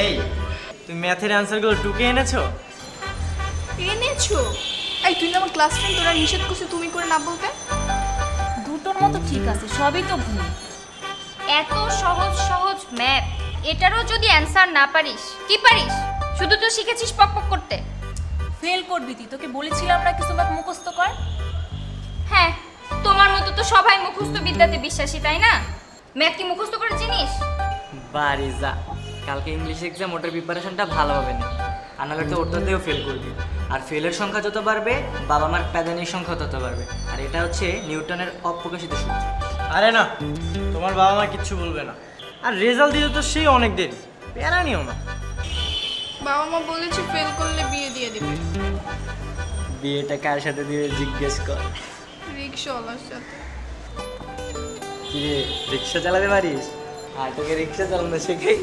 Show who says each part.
Speaker 1: এই তুমি ম্যাথের অ্যান্সারগুলো টুকে এনেছো?
Speaker 2: এনেছো? এই তুই না আমার ক্লাস ফ্রেন্ড, তোরা নিষেধ করছে তুমি করে না বলতে।
Speaker 3: দুটোর মতো ঠিক আছে, সবই তো ভুল।
Speaker 4: এত সহজ সহজ ম্যাথ, এটারও যদি অ্যান্সার না পারিস, কি পারিস? শুধু তো শিখেছিস পক পক করতে।
Speaker 3: ফেল করবি তুই, তোকে বলেছিলাম না কিছু ম্যাথ মুখস্থ কর।
Speaker 4: হ্যাঁ, তোমার মতো তো সবাই মুখস্থ বিদ্যাতে বিশ্বাসী, তাই না? ম্যাথ কি মুখস্থ করে জিনিস?
Speaker 1: বাড়ি যা, কালকে ইংলিশ এক্সাম ওটার প্রিপারেশনটা ভালো হবে না, আর নাহলে তো ওটাতেও ফেল করবি। আর ফেলের সংখ্যা যত বাড়বে বাবা মার প্যাদানির সংখ্যা তত বাড়বে। আর এটা হচ্ছে নিউটনের অপ্রকাশিত সূত্র। আরে না, তোমার বাবা মা কিচ্ছু বলবে না। আর রেজাল্ট দিতে তো সেই অনেক দেরি, প্যারা নিও না।
Speaker 2: বাবা মা বলেছে ফেল করলে বিয়ে দিয়ে দিবে।
Speaker 1: বিয়েটা কার সাথে দিবে জিজ্ঞেস কর।
Speaker 2: রিক্সাওয়ালার সাথে।
Speaker 1: কিরে, রিক্সা চালাতে পারিস? আর তোকে রিক্সা চালানো শেখাই।